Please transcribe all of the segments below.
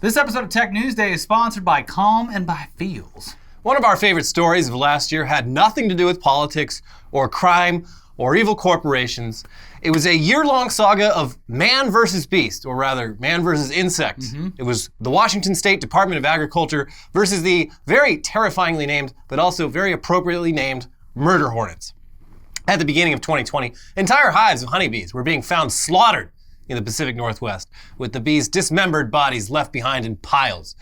This episode of Tech News Day is sponsored by Calm and by Feels. One of our favorite stories of last year had nothing to do with politics or crime or evil corporations. It was a year-long saga of man versus beast, or rather, man versus insect. It was the Washington State Department of Agriculture versus the very terrifyingly named, but also very appropriately named, murder hornets. At the beginning of 2020, entire hives of honeybees were being found slaughtered in the Pacific Northwest, with the bees' dismembered bodies left behind in piles.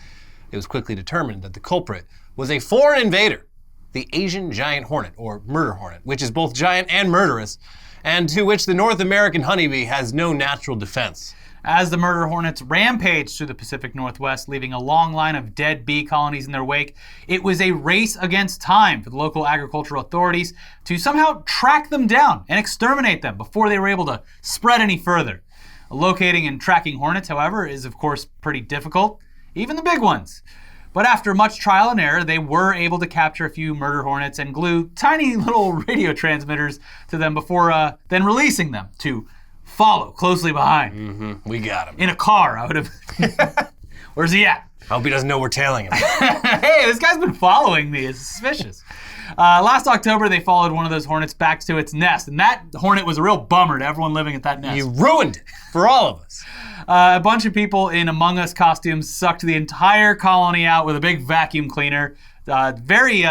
It was quickly determined that the culprit was a foreign invader, the Asian giant hornet, or murder hornet, which is both giant and murderous, and to which the North American honeybee has no natural defense. As the murder hornets rampaged through the Pacific Northwest, leaving a long line of dead bee colonies in their wake, it was a race against time for the local agricultural authorities to somehow track them down and exterminate them before they were able to spread any further. Locating and tracking hornets, however, is of course pretty difficult, even the big ones. But after much trial and error, they were able to capture a few murder hornets and glue tiny little radio transmitters to them before then releasing them to follow closely behind. We got him. In a car, I would have... Where's he at? I hope he doesn't know we're tailing him. Hey, this guy's been following me. It's suspicious. Last October, they followed one of those hornets back to its nest, and that hornet was a real bummer to everyone living at that nest. You ruined it for all of us. A bunch of people in Among Us costumes sucked the entire colony out with a big vacuum cleaner. Very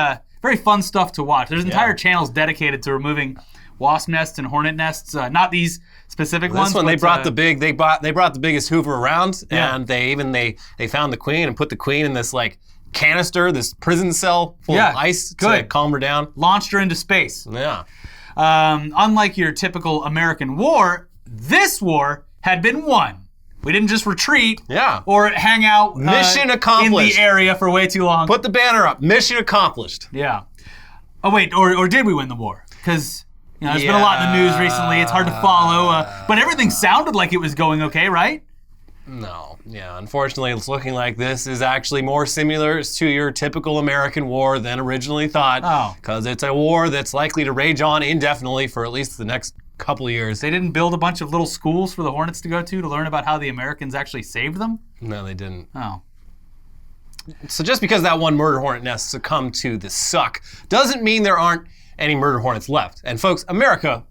fun stuff to watch. There's entire channels dedicated to removing wasp nests and hornet nests. Not these specific ones. This one, they brought the biggest Hoover around, and they found the queen and put the queen in this like canister, this prison cell full of ice to calm her down. Launched her into space. Yeah. Unlike your typical American war, this war had been won. We didn't just retreat or hang out Mission accomplished. In the area for way too long. Put the banner up. Mission accomplished. Yeah. Oh wait, or did we win the war? Because there's been a lot in the news recently. It's hard to follow, but everything sounded like it was going okay, right? No. Yeah, unfortunately, it's looking like this is actually more similar to your typical American war than originally thought. Because it's a war that's likely to rage on indefinitely for at least the next couple of years. They didn't build a bunch of little schools for the Hornets to go to learn about how the Americans actually saved them? No, they didn't. Oh. So just because that one murder hornet nest succumbed to the suck doesn't mean there aren't any murder hornets left. And folks, America,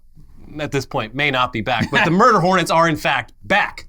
at this point, may not be back, but the murder hornets are in fact back.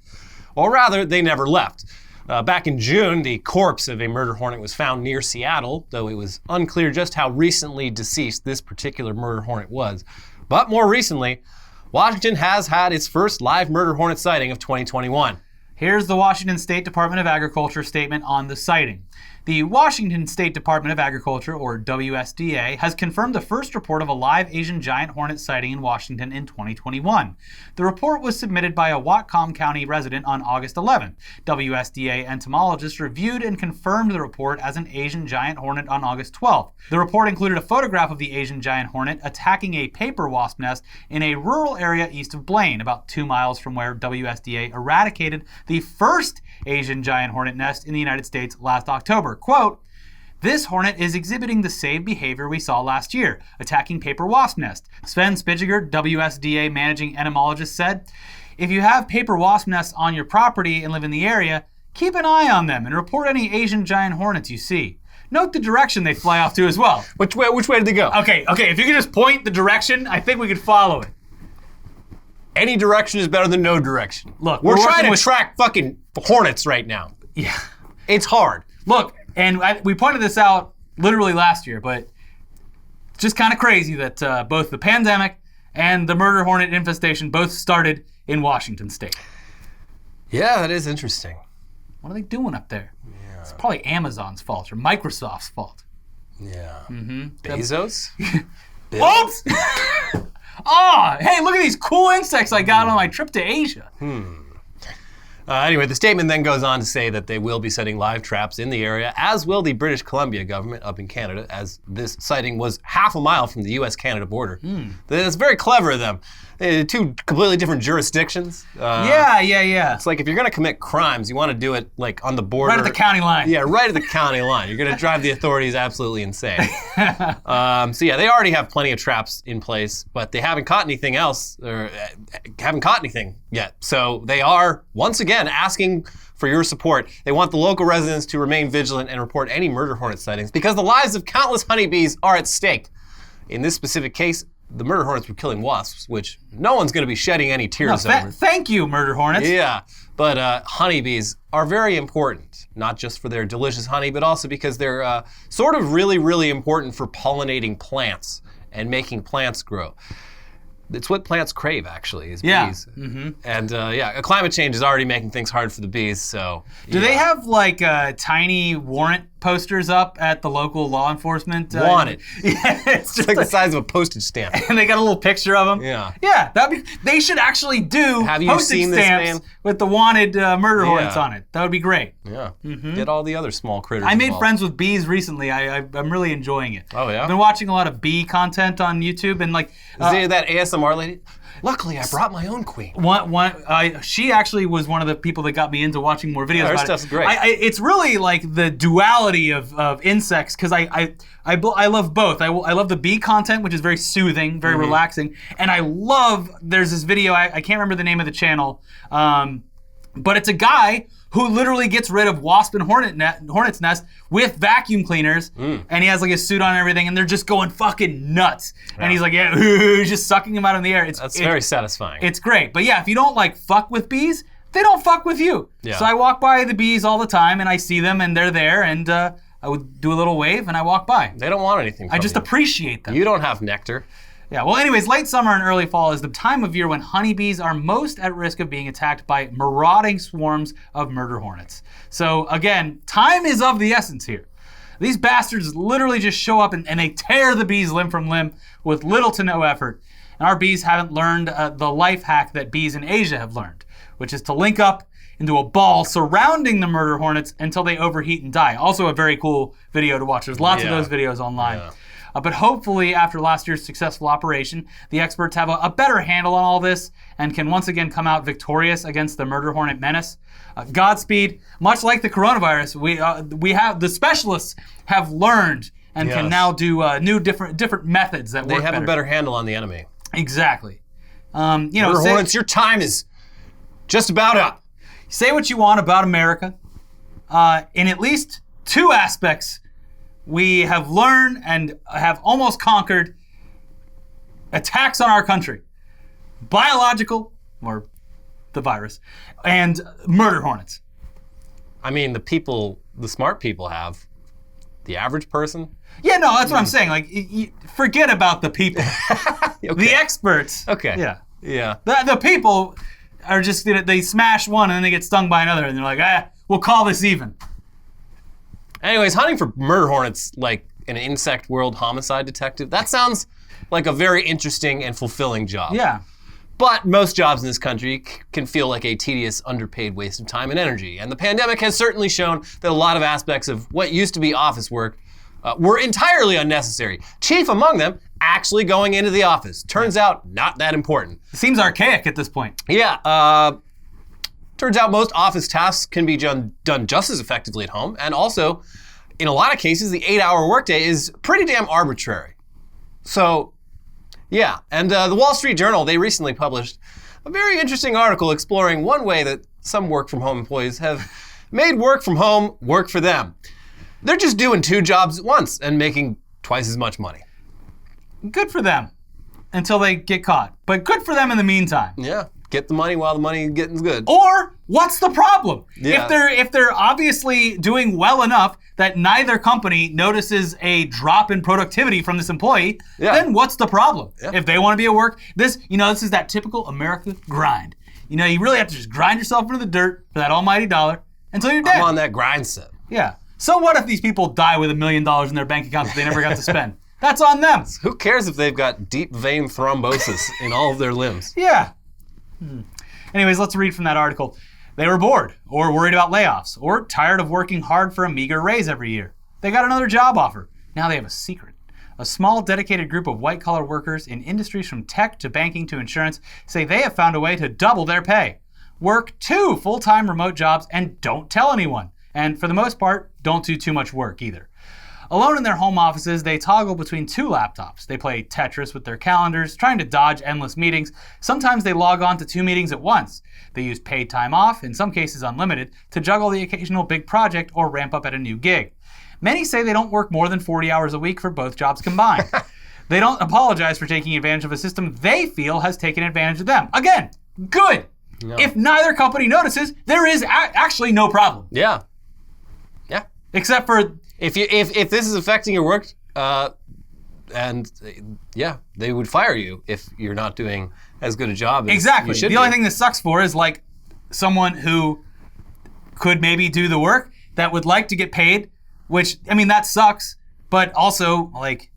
Or rather, they never left. Back in June, the corpse of a murder hornet was found near Seattle, though it was unclear just how recently deceased this particular murder hornet was. But more recently, Washington has had its first live murder hornet sighting of 2021. Here's the Washington State Department of Agriculture statement on the sighting. The Washington State Department of Agriculture, or WSDA, has confirmed the first report of a live Asian giant hornet sighting in Washington in 2021. The report was submitted by a Whatcom County resident on August 11th. WSDA entomologists reviewed and confirmed the report as an Asian giant hornet on August 12th. The report included a photograph of the Asian giant hornet attacking a paper wasp nest in a rural area east of Blaine, about 2 miles from where WSDA eradicated the first Asian giant hornet nest in the United States last October. Quote, "This hornet is exhibiting the same behavior we saw last year, attacking paper wasp nest." Sven Spijiger, WSDA managing entomologist, said, "If you have paper wasp nests on your property and live in the area, keep an eye on them and report any Asian giant hornets you see. Note the direction they fly off to as well." Which way did they go? Okay, if you could just point the direction, I think we could follow it. Any direction is better than no direction. Look, we're trying to track fucking hornets right now. Yeah. It's hard. Look, and we pointed this out literally last year, but it's just kind of crazy that both the pandemic and the murder hornet infestation both started in Washington State. Yeah, that is interesting. What are they doing up there? Yeah. It's probably Amazon's fault or Microsoft's fault. Yeah. Bezos? Oops! Oh, hey, look at these cool insects I got on my trip to Asia. Anyway, the statement then goes on to say that they will be setting live traps in the area, as will the British Columbia government up in Canada, as this sighting was half a mile from the US-Canada border. That's very clever of them. two completely different jurisdictions. Yeah. It's like if you're going to commit crimes, you want to do it like on the border. Right at the county line. Yeah, right at the county line. You're going to drive the authorities absolutely insane. So yeah, they already have plenty of traps in place, but they haven't caught anything else, or haven't caught anything yet. So they are, once again, asking for your support. They want the local residents to remain vigilant and report any murder hornet sightings because the lives of countless honeybees are at stake. In this specific case, the murder hornets were killing wasps, which no one's going to be shedding any tears over. Thank you, murder hornets. Yeah, but honeybees are very important, not just for their delicious honey, but also because they're sort of really, really important for pollinating plants and making plants grow. It's what plants crave, actually, is bees. Mm-hmm. And climate change is already making things hard for the bees, so. Do they have like tiny warrant posters up at the local law enforcement? Wanted. Yeah, it's just like the size of a postage stamp. And they got a little picture of them. Yeah. Yeah, they should actually do postage stamps with the wanted murder hornets on it. That would be great. Yeah. Mm-hmm. Get all the other small critters I made involved. friends with bees recently. I'm really enjoying it. Oh, yeah? I've been watching a lot of bee content on YouTube and like... Is that ASMR lady? Luckily, I brought my own queen. She actually was one of the people that got me into watching more videos. Her stuff's great. It's really like the duality of insects because I love both. I love the bee content, which is very soothing, very relaxing, and I love. There's this video. I can't remember the name of the channel, but it's a guy who literally gets rid of wasp and hornet's nest with vacuum cleaners, and he has like his suit on and everything, and they're just going fucking nuts. Yeah. And he's like, just sucking them out in the air. That's very satisfying. It's great. But yeah, if you don't like fuck with bees, they don't fuck with you. Yeah. So I walk by the bees all the time, and I see them, and they're there, and I would do a little wave, and I walk by. They don't want anything from I just you. appreciate them. You don't have nectar. Yeah, well anyways, late summer and early fall is the time of year when honeybees are most at risk of being attacked by marauding swarms of murder hornets. So again, time is of the essence here. These bastards literally just show up and they tear the bees limb from limb with little to no effort. And our bees haven't learned the life hack that bees in Asia have learned, which is to link up into a ball surrounding the murder hornets until they overheat and die. Also a very cool video to watch. There's lots of those videos online. Yeah. But hopefully, after last year's successful operation, the experts have a better handle on all this and can once again come out victorious against the murder hornet menace. Godspeed. Much like the coronavirus, we have the specialists have learned and can now do new different methods that work better. They have a better handle on the enemy. Exactly. Murder hornets, your time is just about up. Say what you want about America. In at least two aspects, we have learned and have almost conquered attacks on our country. Biological, or the virus, and murder hornets. I mean, the smart people have. The average person? Yeah, no, that's what I'm saying. Like, forget about the people. Okay. The experts. Okay. Yeah. The people are just, they smash one and then they get stung by another, and they're like, we'll call this even. Anyways, hunting for murder hornets like an insect world homicide detective, that sounds like a very interesting and fulfilling job. Yeah. But most jobs in this country can feel like a tedious, underpaid waste of time and energy. And the pandemic has certainly shown that a lot of aspects of what used to be office work were entirely unnecessary. Chief among them, actually going into the office. Turns out, not that important. It seems archaic at this point. Yeah. Turns out most office tasks can be done just as effectively at home. And also, in a lot of cases, the 8-hour workday is pretty damn arbitrary. So, yeah. And the Wall Street Journal, they recently published a very interesting article exploring one way that some work-from-home employees have made work from home work for them. They're just doing 2 jobs at once and making twice as much money. Good for them. Until they get caught. But good for them in the meantime. Yeah. Get the money while the money getting good. Or what's the problem? Yeah. If they're obviously doing well enough that neither company notices a drop in productivity from this employee, then what's the problem? Yeah. If they want to be at work, this is that typical America grind. You really have to just grind yourself into the dirt for that almighty dollar until you're dead. I'm on that grind set. Yeah. So what if these people die with $1 million in their bank account that they never got to spend? That's on them. Who cares if they've got deep vein thrombosis in all of their limbs? Yeah. Anyways, let's read from that article. They were bored, or worried about layoffs, or tired of working hard for a meager raise every year. They got another job offer. Now they have a secret. A small, dedicated group of white-collar workers in industries from tech to banking to insurance say they have found a way to double their pay. Work 2 full-time remote jobs and don't tell anyone. And for the most part, don't do too much work either. Alone in their home offices, they toggle between 2 laptops. They play Tetris with their calendars, trying to dodge endless meetings. Sometimes they log on to 2 meetings at once. They use paid time off, in some cases unlimited, to juggle the occasional big project or ramp up at a new gig. Many say they don't work more than 40 hours a week for both jobs combined. They don't apologize for taking advantage of a system they feel has taken advantage of them. Again, good. No. If neither company notices, there is actually no problem. Yeah. Except for if this is affecting your work, and they would fire you if you're not doing as good a job as exactly. you should. The only thing this sucks for is like someone who could maybe do the work that would like to get paid, which I mean that sucks, but also like,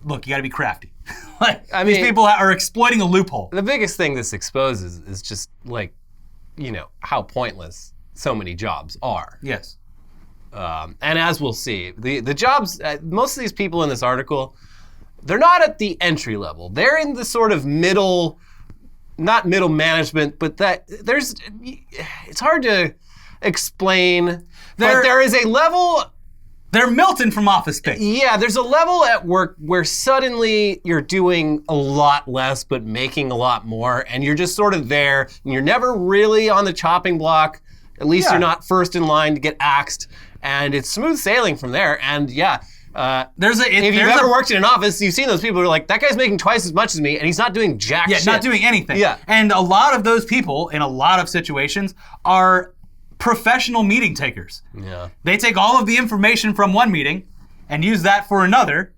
look, you got to be crafty. These people are exploiting a loophole. The biggest thing this exposes is just like, how pointless so many jobs are. Yes. And as we'll see, the jobs, most of these people in this article, they're not at the entry level. They're in the sort of middle, not middle management, but it's hard to explain. But there is a level. They're Milton from Office Space. Yeah, there's a level at work where suddenly you're doing a lot less but making a lot more, and you're just sort of there, and you're never really on the chopping block. At least you're not first in line to get axed, and it's smooth sailing from there. And if you've ever worked in an office, you've seen those people who are like, that guy's making twice as much as me, and he's not doing jack shit. Yeah, not doing anything. Yeah. And a lot of those people, in a lot of situations, are professional meeting takers. Yeah. They take all of the information from one meeting and use that for another,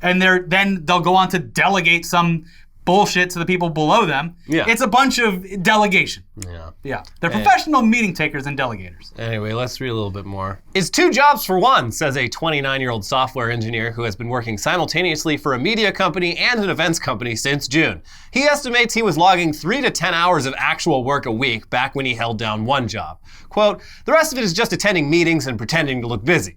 and then they'll go on to delegate some bullshit to the people below them. Yeah. It's a bunch of delegation. Yeah. They're professional meeting takers and delegators. Anyway, let's read a little bit more. It's 2 jobs for one, says a 29-year-old software engineer who has been working simultaneously for a media company and an events company since June. He estimates he was logging 3 to 10 hours of actual work a week back when he held down one job. Quote, the rest of it is just attending meetings and pretending to look busy.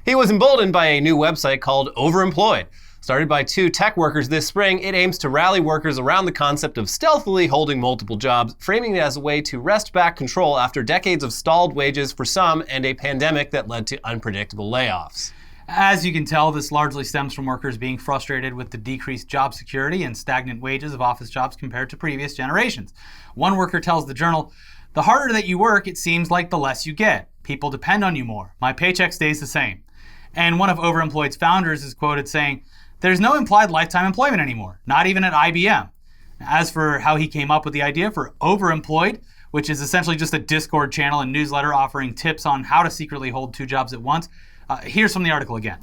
He was emboldened by a new website called Overemployed. Started by 2 tech workers this spring, it aims to rally workers around the concept of stealthily holding multiple jobs, framing it as a way to wrest back control after decades of stalled wages for some and a pandemic that led to unpredictable layoffs. As you can tell, this largely stems from workers being frustrated with the decreased job security and stagnant wages of office jobs compared to previous generations. One worker tells the Journal, the harder that you work, it seems like the less you get. People depend on you more. My paycheck stays the same. And one of Overemployed's founders is quoted saying, there's no implied lifetime employment anymore, not even at IBM. As for how he came up with the idea for Overemployed, which is essentially just a Discord channel and newsletter offering tips on how to secretly hold 2 jobs at once, here's from the article again.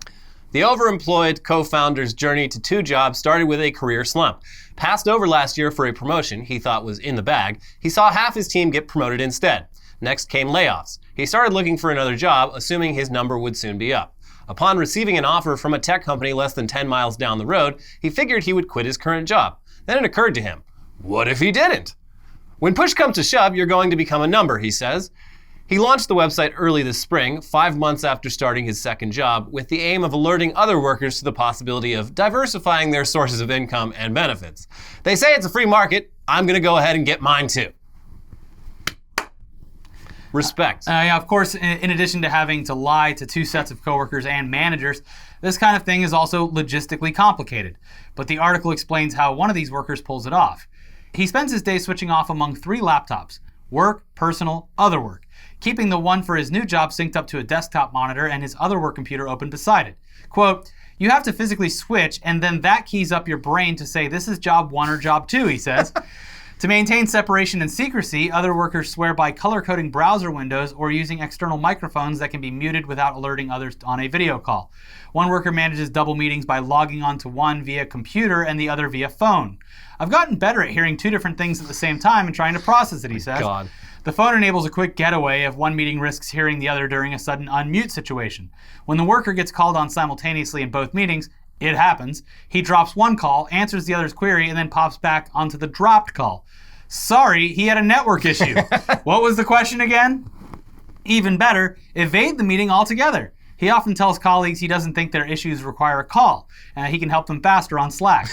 The Overemployed co-founder's journey to 2 jobs started with a career slump. Passed over last year for a promotion he thought was in the bag, he saw half his team get promoted instead. Next came layoffs. He started looking for another job, assuming his number would soon be up. Upon receiving an offer from a tech company less than 10 miles down the road, he figured he would quit his current job. Then it occurred to him, what if he didn't? When push comes to shove, you're going to become a number, he says. He launched the website early this spring, 5 months after starting his second job, with the aim of alerting other workers to the possibility of diversifying their sources of income and benefits. They say it's a free market. I'm going to go ahead and get mine too. Respect. Of course, in addition to having to lie to 2 sets of coworkers and managers, this kind of thing is also logistically complicated. But the article explains how one of these workers pulls it off. He spends his day switching off among 3 laptops: work, personal, other work, keeping the one for his new job synced up to a desktop monitor and his other work computer open beside it. Quote, you have to physically switch, and then that keys up your brain to say this is job 1 or job 2, he says. To maintain separation and secrecy, other workers swear by color-coding browser windows or using external microphones that can be muted without alerting others on a video call. One worker manages double meetings by logging onto one via computer and the other via phone. I've gotten better at hearing 2 different things at the same time and trying to process it, he says. God. The phone enables a quick getaway if one meeting risks hearing the other during a sudden unmute situation. When the worker gets called on simultaneously in both meetings, it happens, he drops one call, answers the other's query, and then pops back onto the dropped call. Sorry, he had a network issue. What was the question again? Even better, evade the meeting altogether. He often tells colleagues he doesn't think their issues require a call, and he can help them faster on Slack.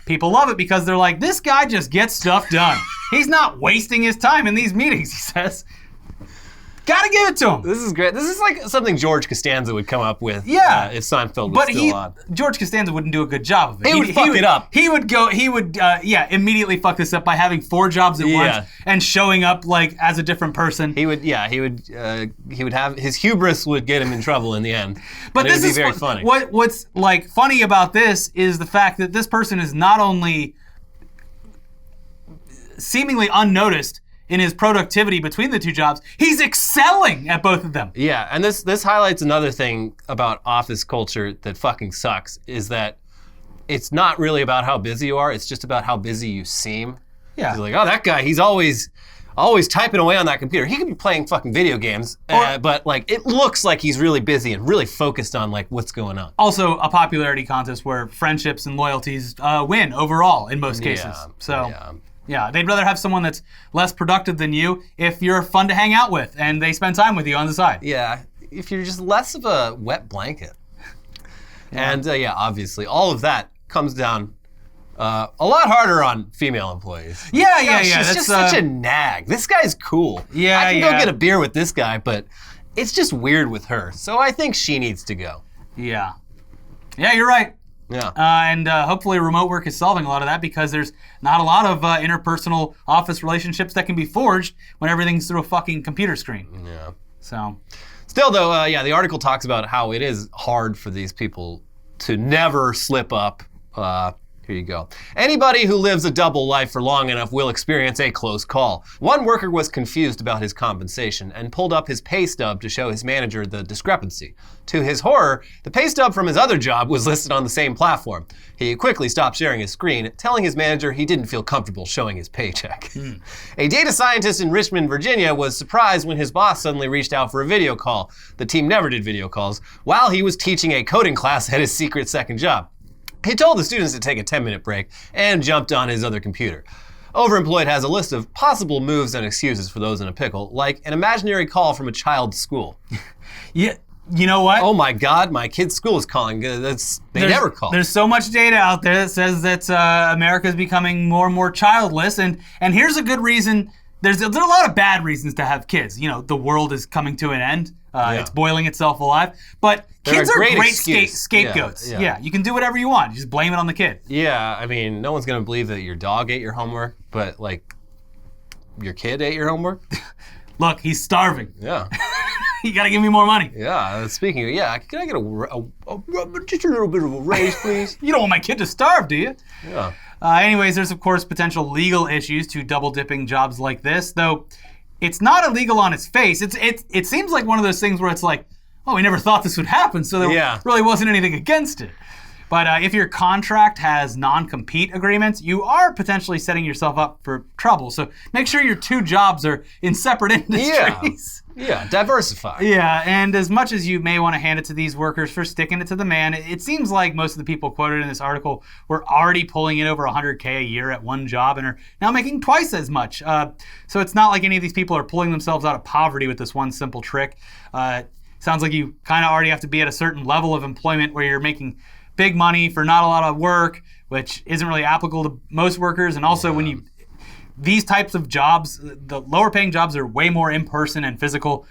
People love it because they're like, this guy just gets stuff done. He's not wasting his time in these meetings, he says. Gotta give it to him. This is great. This is like something George Costanza would come up with. Yeah. If Seinfeld was still on. George Costanza wouldn't do a good job of it. He would fuck it up. He would immediately fuck this up by having 4 jobs at once and showing up like as a different person. He would have, his hubris would get him in trouble in the end. But this is very funny. What's like funny about this is the fact that this person is not only seemingly unnoticed in his productivity between the 2 jobs, he's excelling at both of them. Yeah, and this highlights another thing about office culture that fucking sucks, is that it's not really about how busy you are, it's just about how busy you seem. Yeah. It's like, oh, that guy, he's always typing away on that computer. He could be playing fucking video games, but like it looks like he's really busy and really focused on like what's going on. Also, a popularity contest where friendships and loyalties win overall in most cases. Yeah, they'd rather have someone that's less productive than you if you're fun to hang out with and they spend time with you on the side. Yeah, if you're just less of a wet blanket. And obviously, all of that comes down a lot harder on female employees. Yeah. She's just such a nag. This guy's cool. Yeah, I can go get a beer with this guy, but it's just weird with her. So I think she needs to go. Yeah, you're right. Yeah. And hopefully remote work is solving a lot of that because there's not a lot of interpersonal office relationships that can be forged when everything's through a fucking computer screen. Yeah. So. Still though, the article talks about how it is hard for these people to never slip up. Here you go. Anybody who lives a double life for long enough will experience a close call. One worker was confused about his compensation and pulled up his pay stub to show his manager the discrepancy. To his horror, the pay stub from his other job was listed on the same platform. He quickly stopped sharing his screen, telling his manager he didn't feel comfortable showing his paycheck. A data scientist in Richmond, Virginia was surprised when his boss suddenly reached out for a video call. The team never did video calls, while he was teaching a coding class at his secret second job. He told the students to take a 10-minute break and jumped on his other computer. Overemployed has a list of possible moves and excuses for those in a pickle, like an imaginary call from a child's school. Yeah, you know what? Oh my God, my kid's school is calling. They never call. There's so much data out there that says that America is becoming more and more childless, and here's a good reason. There's a lot of bad reasons to have kids. You know, the world is coming to an end. It's boiling itself alive. But kids are great scapegoats. Yeah, you can do whatever you want. You just blame it on the kid. Yeah, I mean, no one's going to believe that your dog ate your homework, but like, your kid ate your homework? Look, he's starving. Yeah. You got to give me more money. Yeah, speaking of, can I get just a little bit of a raise, please? You don't want my kid to starve, do you? Yeah. Anyways, there's of course potential legal issues to double dipping jobs like this, though it's not illegal on its face. It seems like one of those things where it's like, oh, we never thought this would happen, so there really wasn't anything against it. But if your contract has non-compete agreements, you are potentially setting yourself up for trouble. So make sure your 2 jobs are in separate industries. Yeah, diversify. Yeah, and as much as you may want to hand it to these workers for sticking it to the man, it seems like most of the people quoted in this article were already pulling in over $100K a year at one job and are now making twice as much. So it's not like any of these people are pulling themselves out of poverty with this one simple trick. Sounds like you kind of already have to be at a certain level of employment where you're making big money for not a lot of work, which isn't really applicable to most workers. And also these types of jobs, the lower paying jobs are way more in-person and physical,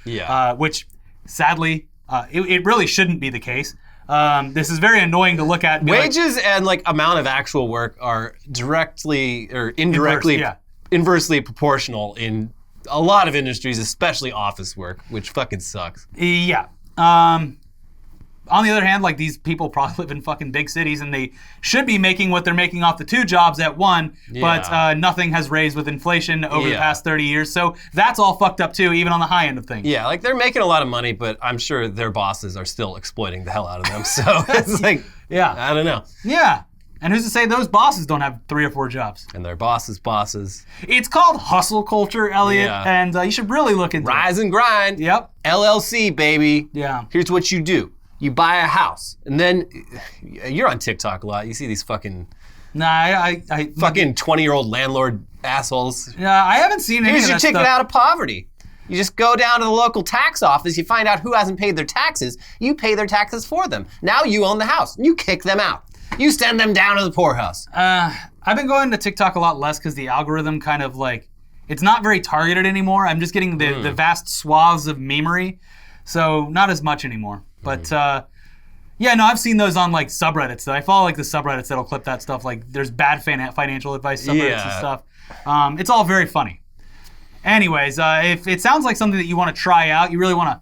which sadly, it really shouldn't be the case. This is very annoying to look at. Wages and like amount of actual work are directly or indirectly inversely proportional in a lot of industries, especially office work, which fucking sucks. Yeah. On the other hand, like these people probably live in fucking big cities and they should be making what they're making off the 2 jobs at one, but nothing has raised with inflation over the past 30 years. So that's all fucked up too, even on the high end of things. Yeah, like they're making a lot of money, but I'm sure their bosses are still exploiting the hell out of them. So it's like, I don't know. Yeah. And who's to say those bosses don't have 3 or 4 jobs? And their bosses. It's called hustle culture, Elliot, and you should really look into Rise and grind. Yep. LLC, baby. Yeah. Here's what you do. You buy a house, and then you're on TikTok a lot. You see these fucking fucking 20-year-old landlord assholes. Yeah, I haven't seen any of that Here's your ticket out of poverty. You just go down to the local tax office, you find out who hasn't paid their taxes, you pay their taxes for them. Now you own the house, you kick them out. You send them down to the poorhouse. I've been going to TikTok a lot less because the algorithm kind of like, it's not very targeted anymore. I'm just getting the vast swaths of memery, so not as much anymore. But yeah, no, I've seen those on like subreddits. I follow like the subreddits that'll clip that stuff. Like there's bad financial advice subreddits and stuff. It's all very funny. Anyways, if it sounds like something that you want to try out, you really want to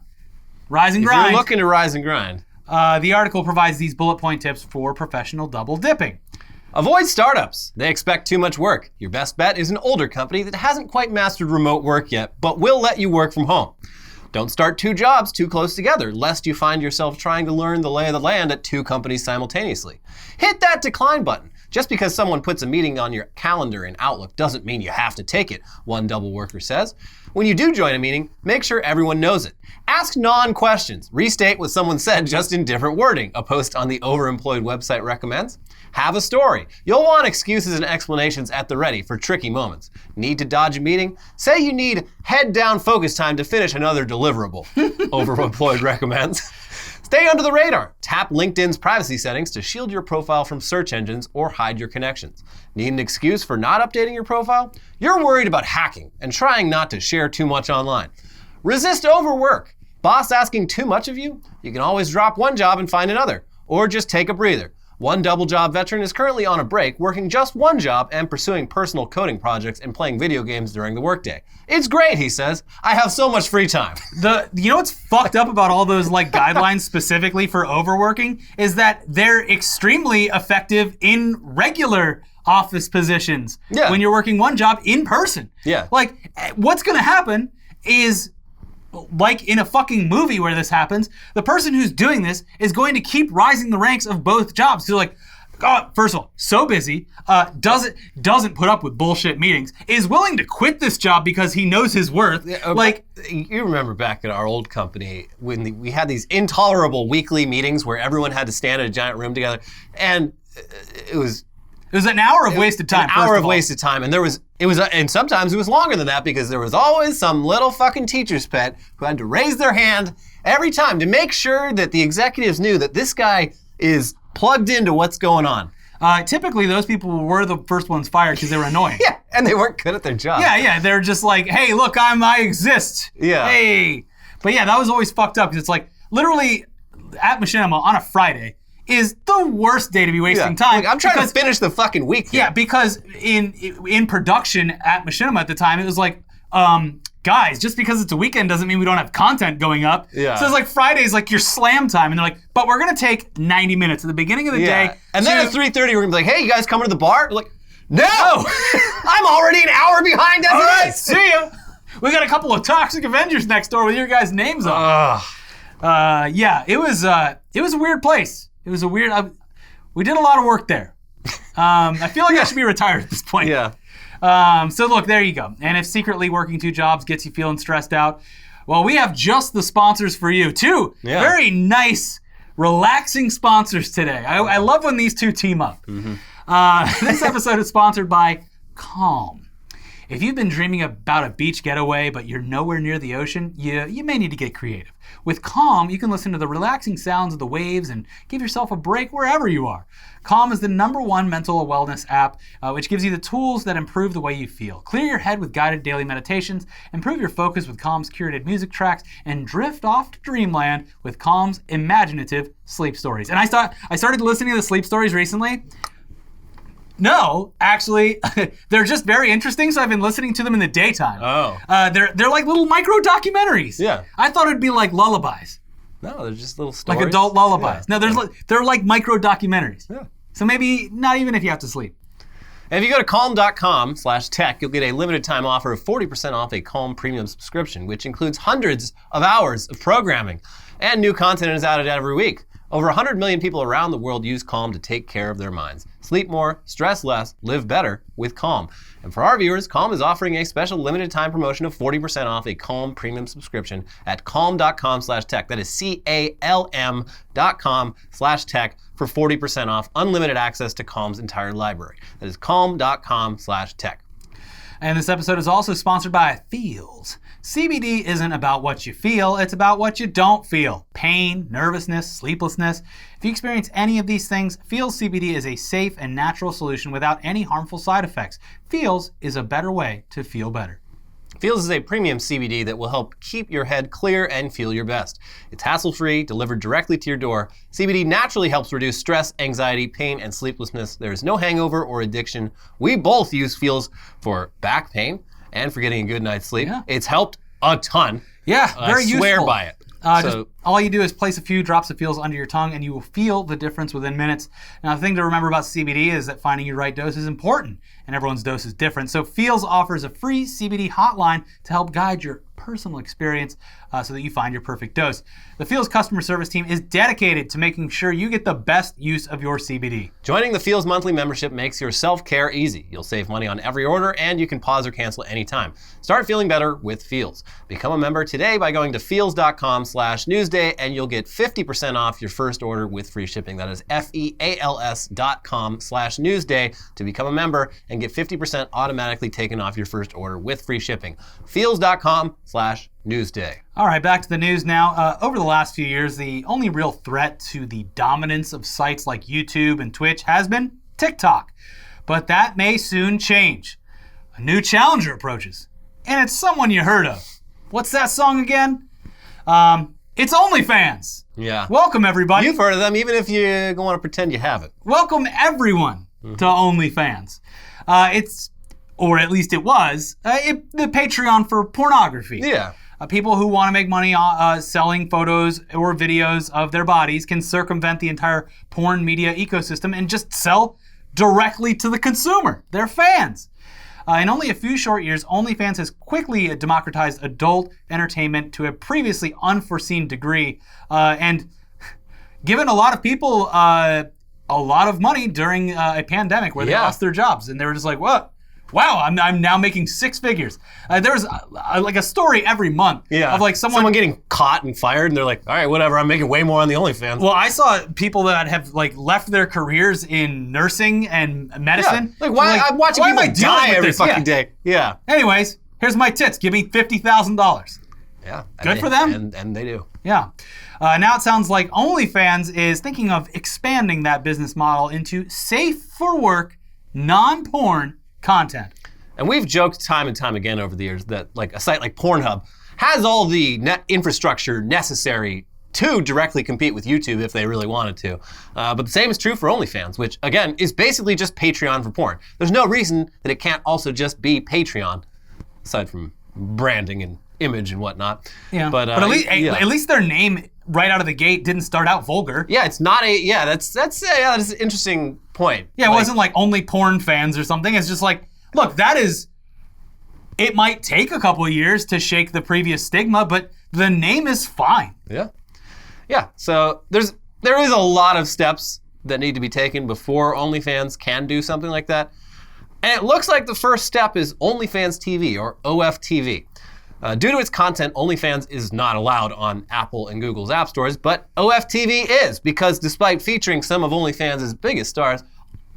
rise and grind. If you're looking to rise and grind. The article provides these bullet point tips for professional double dipping. Avoid startups. They expect too much work. Your best bet is an older company that hasn't quite mastered remote work yet, but will let you work from home. Don't start 2 jobs too close together, lest you find yourself trying to learn the lay of the land at 2 companies simultaneously. Hit that decline button. Just because someone puts a meeting on your calendar in Outlook doesn't mean you have to take it, one double worker says. When you do join a meeting, make sure everyone knows it. Ask non-questions. Restate what someone said just in different wording, a post on the Overemployed website recommends. Have a story. You'll want excuses and explanations at the ready for tricky moments. Need to dodge a meeting? Say you need head-down focus time to finish another deliverable, Overemployed recommends. Stay under the radar. Tap LinkedIn's privacy settings to shield your profile from search engines or hide your connections. Need an excuse for not updating your profile? You're worried about hacking and trying not to share too much online. Resist overwork. Boss asking too much of you? You can always drop one job and find another, or just take a breather. One double job veteran is currently on a break, working just one job and pursuing personal coding projects and playing video games during the workday. It's great, he says. I have so much free time. You know what's fucked up about all those like guidelines specifically for overworking is that they're extremely effective in regular office positions when you're working one job in person. Yeah. Like, what's gonna happen is, like in a fucking movie where this happens, the person who's doing this is going to keep rising the ranks of both jobs. So like, first of all, so busy, doesn't put up with bullshit meetings, is willing to quit this job because he knows his worth. Like, you remember back at our old company when we had these intolerable weekly meetings where everyone had to stand in a giant room together, and it was an hour of wasted time. An hour of wasted time, and and sometimes it was longer than that because there was always some little fucking teacher's pet who had to raise their hand every time to make sure that the executives knew that this guy is plugged into what's going on. Typically, those people were the first ones fired because they were annoying. Yeah, and they weren't good at their job. Yeah, they're just like, hey, look, I exist. Yeah. Hey. But yeah, that was always fucked up because it's like, literally, at Machinima on a Friday is the worst day to be wasting time. Like, I'm trying to finish the fucking week here. Yeah, because in production at Machinima at the time, it was like, guys, just because it's a weekend doesn't mean we don't have content going up. Yeah. So it's like Friday's like your slam time, and they're like, but we're gonna take 90 minutes at the beginning of the day. And then at 3:30, we're gonna be like, hey, you guys coming to the bar? We're like, no! I'm already an hour behind as it is. See ya. We got a couple of toxic Avengers next door with your guys' names on. Yeah, it was a weird place. It was a weird. We did a lot of work there. I feel like I should be retired at this point. Yeah. So look, there you go. And if secretly working 2 jobs gets you feeling stressed out, well, we have just the sponsors for you. 2 very nice, relaxing sponsors today. I love when these 2 team up. Mm-hmm. This episode is sponsored by Calm. If you've been dreaming about a beach getaway, but you're nowhere near the ocean, you may need to get creative. With Calm, you can listen to the relaxing sounds of the waves and give yourself a break wherever you are. Calm is the #1 mental wellness app, which gives you the tools that improve the way you feel. Clear your head with guided daily meditations, improve your focus with Calm's curated music tracks, and drift off to dreamland with Calm's imaginative sleep stories. And I started listening to the sleep stories recently. No, actually, they're just very interesting, so I've been listening to them in the daytime. Oh. They're like little micro documentaries. Yeah. I thought it'd be like lullabies. No, they're just little stories. Like adult lullabies. Yeah. No, they're like micro documentaries. Yeah. So maybe not even if you have to sleep. And if you go to calm.com/tech, you'll get a limited time offer of 40% off a Calm premium subscription, which includes hundreds of hours of programming. And new content is added every week. Over 100 million people around the world use Calm to take care of their minds. Sleep more, stress less, live better with Calm. And for our viewers, Calm is offering a special limited time promotion of 40% off a Calm premium subscription at calm.com/tech. That is CALM.com/tech for 40% off unlimited access to Calm's entire library. That is calm.com/tech. And this episode is also sponsored by Feels. CBD isn't about what you feel, it's about what you don't feel. Pain, nervousness, sleeplessness. If you experience any of these things, Feels CBD is a safe and natural solution without any harmful side effects. Feels is a better way to feel better. Feels is a premium CBD that will help keep your head clear and feel your best. It's hassle-free, delivered directly to your door. CBD naturally helps reduce stress, anxiety, pain, and sleeplessness. There is no hangover or addiction. We both use Feels for back pain and for getting a good night's sleep. Yeah. It's helped a ton. Yeah, very useful. I swear by it. Just all you do is place a few drops of Feels under your tongue and you will feel the difference within minutes. Now, the thing to remember about CBD is that finding your right dose is important, and everyone's dose is different. So Feels offers a free CBD hotline to help guide your personal experience so that you find your perfect dose. The Feels customer service team is dedicated to making sure you get the best use of your CBD. Joining the Feels monthly membership makes your self-care easy. You'll save money on every order, and you can pause or cancel anytime. Start feeling better with Feels. Become a member today by going to feels.com/newsday, and you'll get 50% off your first order with free shipping. That is feals.com/newsday to become a member and get 50% automatically taken off your first order with free shipping. Feels.com/newsday. All right, back to the news now. Over the last few years, the only real threat to the dominance of sites like YouTube and Twitch has been TikTok. But that may soon change. A new challenger approaches, and it's someone you heard of. What's that song again? It's OnlyFans. Yeah. Welcome, everybody. You've heard of them, even if you don't want to pretend you haven't. Welcome, everyone, to OnlyFans. Or at least it was, the Patreon for pornography. Yeah. People who want to make money selling photos or videos of their bodies can circumvent the entire porn media ecosystem and just sell directly to the consumer, their fans. In only a few short years, OnlyFans has quickly democratized adult entertainment to a previously unforeseen degree, and given a lot of people a lot of money during a pandemic where they lost their jobs, and they were just like, what? Wow, I'm now making six figures. There's like a story every month of like someone getting caught and fired, and they're like, all right, whatever, I'm making way more on the OnlyFans. Well, I saw people that have like left their careers in nursing and medicine. Yeah. Like, why I'm watching people die every fucking day. Yeah. Anyways, here's my tits. Give me $50,000. Yeah. Good for them. And they do. Yeah. Now it sounds like OnlyFans is thinking of expanding that business model into safe for work, non-porn content. And we've joked time and time again over the years that like a site like Pornhub has all the net infrastructure necessary to directly compete with YouTube if they really wanted to. But the same is true for OnlyFans, which again is basically just Patreon for porn. There's no reason that it can't also just be Patreon, aside from branding and image and whatnot. Yeah. But at least their name right out of the gate didn't start out vulgar. Yeah, it's not that's an interesting point. Yeah, it wasn't like only porn fans or something. It's just like, look, it might take a couple of years to shake the previous stigma, but the name is fine. Yeah. Yeah, so there is a lot of steps that need to be taken before OnlyFans can do something like that. And it looks like the first step is OnlyFansTV, or OFTV. Due to its content, OnlyFans is not allowed on Apple and Google's app stores, but OFTV is, because despite featuring some of OnlyFans' biggest stars,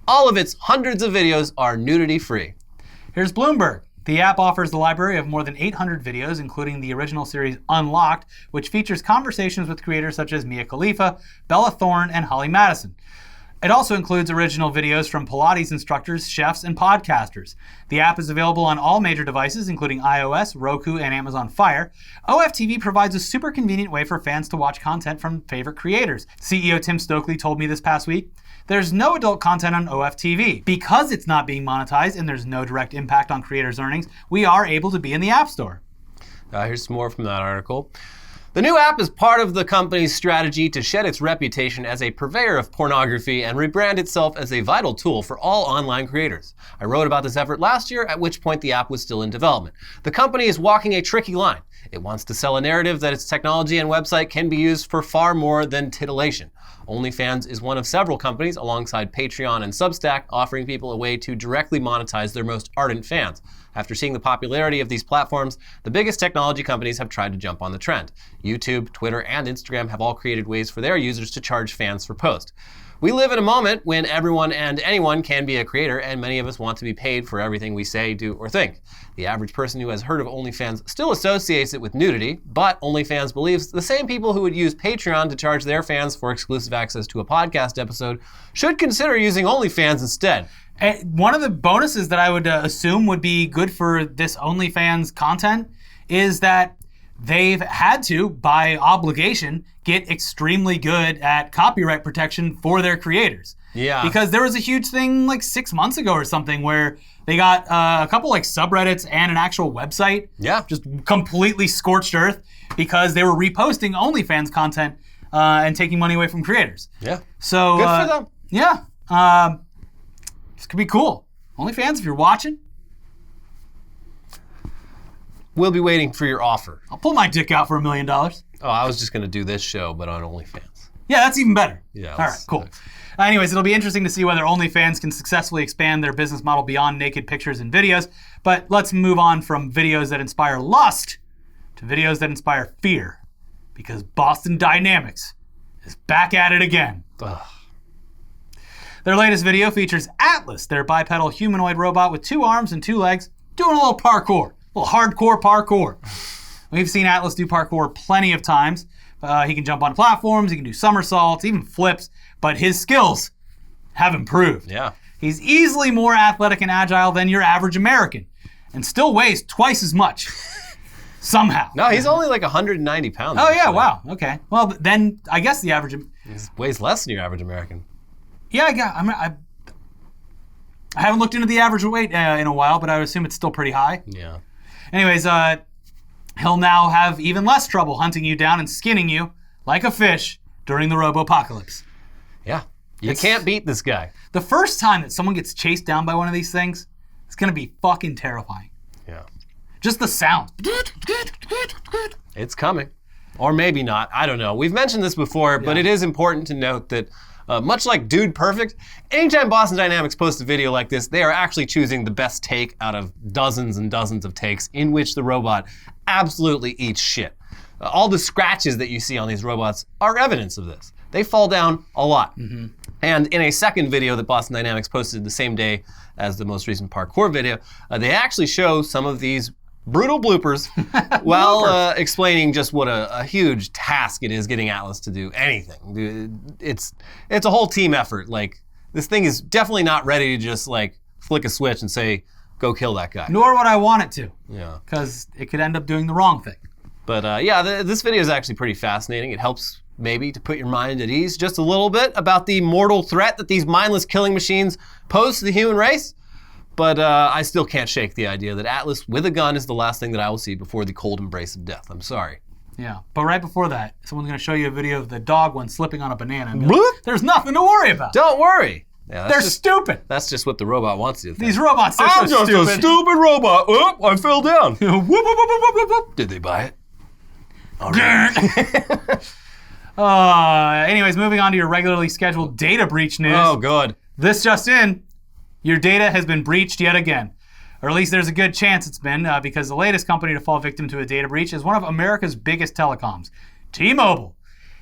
all of its hundreds of videos are nudity-free. Here's Bloomberg. The app offers a library of more than 800 videos, including the original series Unlocked, which features conversations with creators such as Mia Khalifa, Bella Thorne, and Holly Madison. It also includes original videos from Pilates instructors, chefs, and podcasters. The app is available on all major devices, including iOS, Roku, and Amazon Fire. OFTV provides a super convenient way for fans to watch content from favorite creators. CEO Tim Stokely told me this past week, there's no adult content on OFTV. Because it's not being monetized and there's no direct impact on creators' earnings, we are able to be in the App Store. Here's some more from that article. The new app is part of the company's strategy to shed its reputation as a purveyor of pornography and rebrand itself as a vital tool for all online creators. I wrote about this effort last year, at which point the app was still in development. The company is walking a tricky line. It wants to sell a narrative that its technology and website can be used for far more than titillation. OnlyFans is one of several companies, alongside Patreon and Substack, offering people a way to directly monetize their most ardent fans. After seeing the popularity of these platforms, the biggest technology companies have tried to jump on the trend. YouTube, Twitter, and Instagram have all created ways for their users to charge fans for posts. We live in a moment when everyone and anyone can be a creator, and many of us want to be paid for everything we say, do, or think. The average person who has heard of OnlyFans still associates it with nudity, but OnlyFans believes the same people who would use Patreon to charge their fans for exclusive access to a podcast episode should consider using OnlyFans instead. One of the bonuses that I would assume would be good for this OnlyFans content is that they've had to, by obligation, get extremely good at copyright protection for their creators. Yeah. Because there was a huge thing like 6 months ago or something where they got a couple like subreddits and an actual website. Yeah. Just completely scorched earth because they were reposting OnlyFans content and taking money away from creators. Yeah. So good for them. Yeah. This could be cool. OnlyFans, if you're watching, we'll be waiting for your offer. I'll pull my dick out for $1 million. Oh, I was just going to do this show, but on OnlyFans. Yeah, that's even better. Yeah. All right, cool. Anyways, it'll be interesting to see whether OnlyFans can successfully expand their business model beyond naked pictures and videos. But let's move on from videos that inspire lust to videos that inspire fear. Because Boston Dynamics is back at it again. Ugh. Their latest video features Atlas, their bipedal humanoid robot with 2 arms and 2 legs, doing a little parkour. A little hardcore parkour. We've seen Atlas do parkour plenty of times. He can jump on platforms, he can do somersaults, even flips, but his skills have improved. Yeah. He's easily more athletic and agile than your average American, and still weighs twice as much. Somehow. No, he's only like 190 pounds. Oh, actually. yeah, wow, okay. Well, then I guess the average... He weighs less than your average American. Yeah, I haven't looked into the average weight in a while, but I would assume it's still pretty high. Yeah. Anyways, he'll now have even less trouble hunting you down and skinning you like a fish during the robo-apocalypse. Yeah. You can't beat this guy. The first time that someone gets chased down by one of these things, it's going to be fucking terrifying. Yeah. Just the sound. It's coming. Or maybe not. I don't know. We've mentioned this before, but it is important to note that much like Dude Perfect, anytime Boston Dynamics posts a video like this, they are actually choosing the best take out of dozens and dozens of takes in which the robot absolutely eats shit. All the scratches that you see on these robots are evidence of this. They fall down a lot. Mm-hmm. And in a second video that Boston Dynamics posted the same day as the most recent parkour video, they actually show some of these brutal bloopers while explaining just what a huge task it is getting Atlas to do anything. It's a whole team effort. Like, this thing is definitely not ready to just like flick a switch and say, go kill that guy. Nor would I want it to. Yeah. Because it could end up doing the wrong thing. But yeah, this video is actually pretty fascinating. It helps maybe to put your mind at ease just a little bit about the mortal threat that these mindless killing machines pose to the human race. But I still can't shake the idea that Atlas with a gun is the last thing that I will see before the cold embrace of death. I'm sorry. Yeah, but right before that, someone's going to show you a video of the dog one slipping on a banana. And like, there's nothing to worry about. Don't worry. Yeah, they're stupid. That's just what the robot wants you to think. These robots are I'm so just stupid. a stupid robot. Oh, I fell down. Whoop, whoop, whoop, whoop, whoop, whoop. Did they buy it? All right. Anyways, moving on to your regularly scheduled data breach news. Oh, good. This just in, your data has been breached yet again. Or at least there's a good chance it's been, because the latest company to fall victim to a data breach is one of America's biggest telecoms, T-Mobile.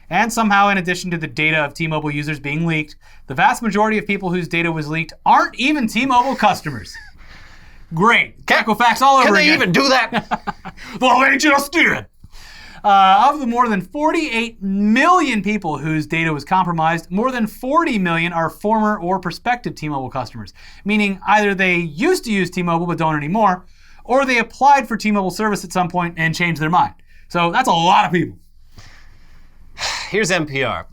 And somehow, in addition to the data of T-Mobile users being leaked, the vast majority of people whose data was leaked aren't even T-Mobile customers. Great. Equifax all over Can they again. even do that? Well, they just did. Of the more than 48 million people whose data was compromised, more than 40 million are former or prospective T-Mobile customers, meaning either they used to use T-Mobile but don't anymore, or they applied for T-Mobile service at some point and changed their mind. So that's a lot of people. Here's NPR.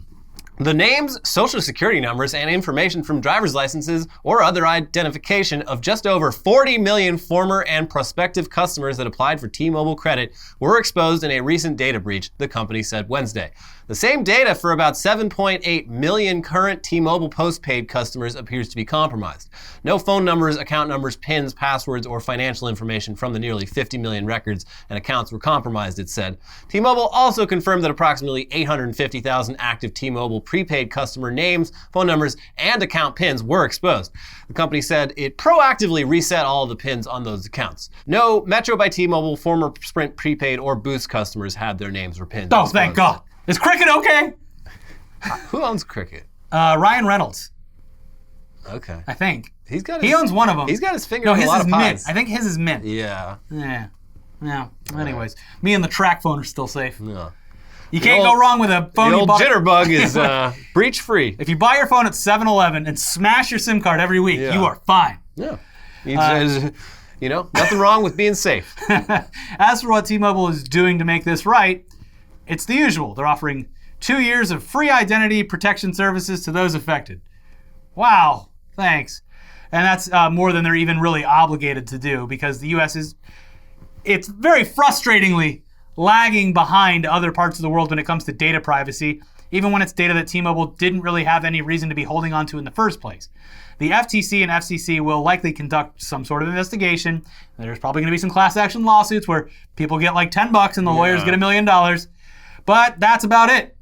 The names, social security numbers, and information from driver's licenses or other identification of just over 40 million former and prospective customers that applied for T-Mobile credit were exposed in a recent data breach, the company said Wednesday. The same data for about 7.8 million current T-Mobile postpaid customers appears to be compromised. No phone numbers, account numbers, PINs, passwords, or financial information from the nearly 50 million records and accounts were compromised, it said. T-Mobile also confirmed that approximately 850,000 active T-Mobile prepaid customer names, phone numbers, and account PINs were exposed. The company said it proactively reset all of the PINs on those accounts. No Metro by T-Mobile, former Sprint prepaid, or Boost customers had their names or PINs Oh, exposed. thank God. Is Cricket okay? Who owns Cricket? Ryan Reynolds, Okay. I think. He owns one of them. He's got his finger No, in a his lot is of mint. pies. I think his is mint. Yeah. Yeah. Anyways, me and the track phone are still safe. Yeah. You can't go wrong with a phone The you old bought. jitterbug is breach free. If you buy your phone at 7-Eleven and smash your SIM card every week, you are fine. Yeah. Nothing wrong with being safe. As for what T-Mobile is doing to make this right, it's the usual. They're offering 2 years of free identity protection services to those affected. Wow, thanks. And that's more than they're even really obligated to do, because the U.S. it's very frustratingly lagging behind other parts of the world when it comes to data privacy, even when it's data that T-Mobile didn't really have any reason to be holding on to in the first place. The FTC and FCC will likely conduct some sort of investigation. There's probably going to be some class action lawsuits where people get like $10 and the lawyers get $1 million. But that's about it.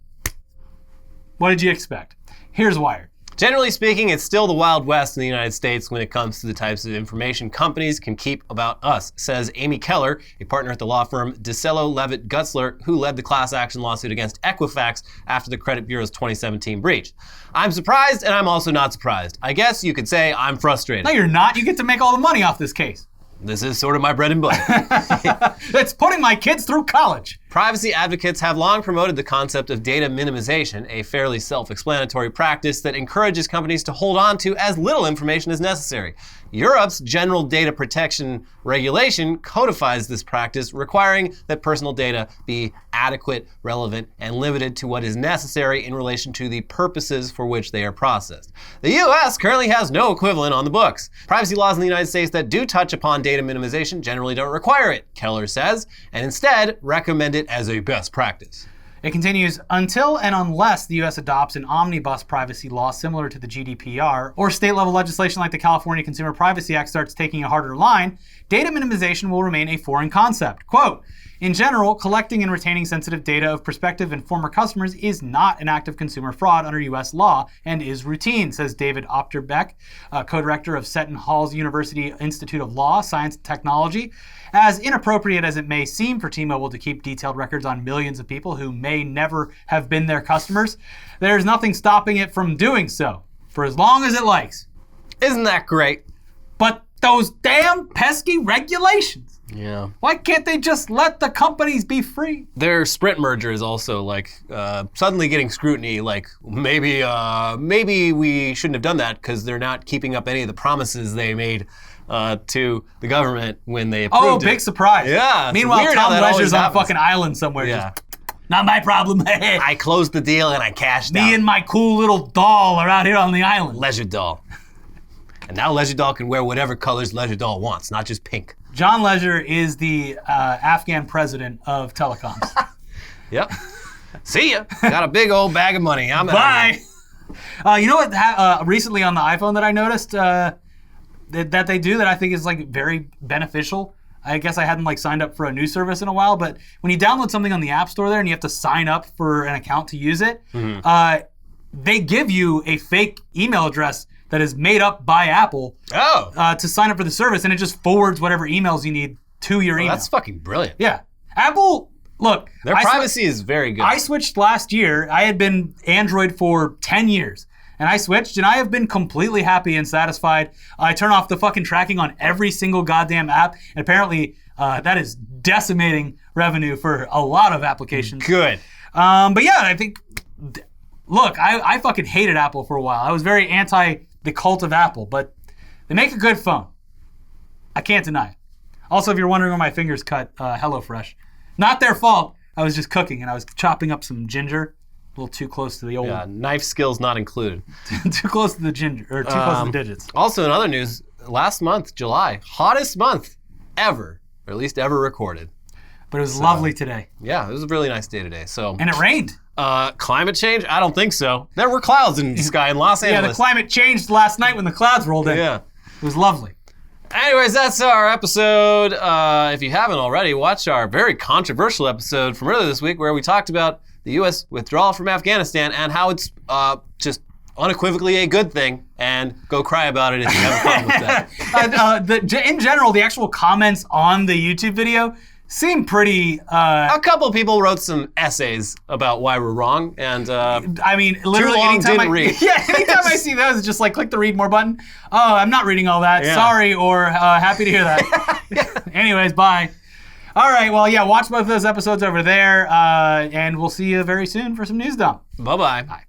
What did you expect? Here's Wired. Generally speaking, it's still the Wild West in the United States when it comes to the types of information companies can keep about us, says Amy Keller, a partner at the law firm DeCello Levitt Gutzler, who led the class action lawsuit against Equifax after the credit bureau's 2017 breach. I'm surprised, and I'm also not surprised. I guess you could say I'm frustrated. No, you're not. You get to make all the money off this case. This is sort of my bread and butter. It's putting my kids through college. Privacy advocates have long promoted the concept of data minimization, a fairly self-explanatory practice that encourages companies to hold on to as little information as necessary. Europe's General Data Protection Regulation codifies this practice, requiring that personal data be adequate, relevant, and limited to what is necessary in relation to the purposes for which they are processed. The US currently has no equivalent on the books. Privacy laws in the United States that do touch upon data minimization generally don't require it, Keller says, and instead recommend it as a best practice. It continues, until and unless the U.S. adopts an omnibus privacy law similar to the GDPR, or state-level legislation like the California Consumer Privacy Act starts taking a harder line, data minimization will remain a foreign concept. Quote, in general, collecting and retaining sensitive data of prospective and former customers is not an act of consumer fraud under U.S. law and is routine, says David Opterbeck, co-director of Seton Hall's University Institute of Law, Science and Technology. As inappropriate as it may seem for T-Mobile to keep detailed records on millions of people who may never have been their customers, there's nothing stopping it from doing so, for as long as it likes. Isn't that great? But those damn pesky regulations. Yeah. Why can't they just let the companies be free? Their Sprint merger is also suddenly getting scrutiny. Maybe we shouldn't have done that because they're not keeping up any of the promises they made to the government when they approved it. Oh, big surprise. Yeah. Meanwhile, Tom Leisure's on a fucking island somewhere. Yeah. Just, not my problem. I closed the deal and I cashed out. Me and my cool little doll are out here on the island. Leisure Doll. And now Leisure Doll can wear whatever colors Leisure Doll wants, not just pink. John Leisure is the Afghan president of telecoms. Yep. See ya. Got a big old bag of money. I'm Bye. You know what? Recently on the iPhone that I noticed that they do that I think is very beneficial. I guess I hadn't signed up for a new service in a while, but when you download something on the App Store there and you have to sign up for an account to use it, they give you a fake email address that is made up by Apple to sign up for the service, and it just forwards whatever emails you need to your email. That's fucking brilliant. Yeah. Apple, look. Their privacy is very good. I switched last year. I had been Android for 10 years, and I switched, and I have been completely happy and satisfied. I turn off the fucking tracking on every single goddamn app, and apparently that is decimating revenue for a lot of applications. Good. But yeah, I think, look, I fucking hated Apple for a while. I was very anti the cult of Apple, but they make a good phone. I can't deny it. Also, if you're wondering where my fingers cut, HelloFresh. Not their fault. I was just cooking and I was chopping up some ginger. A little too close to the old... Yeah, knife skills not included. Too close to the ginger, or too close to the digits. Also, in other news, last month, July, hottest month ever, or at least ever recorded. But it was lovely today. Yeah, it was a really nice day today. And it rained. Climate change? I don't think so. There were clouds in the sky in Los Angeles. Yeah, the climate changed last night when the clouds rolled in. Yeah. It was lovely. Anyways, that's our episode. If you haven't already, watch our very controversial episode from earlier this week where we talked about the U.S. withdrawal from Afghanistan and how it's just unequivocally a good thing, and go cry about it if you have a problem with that. In general, the actual comments on the YouTube video seem pretty. A couple people wrote some essays about why we're wrong, and I mean, literally, too long anytime didn't read. Yeah, anytime I see those, it's just like click the read more button. Oh, I'm not reading all that. Yeah. Sorry, or happy to hear that. Anyways, bye. All right, well, yeah, watch both of those episodes over there, and we'll see you very soon for some news dump. Bye-bye. Bye.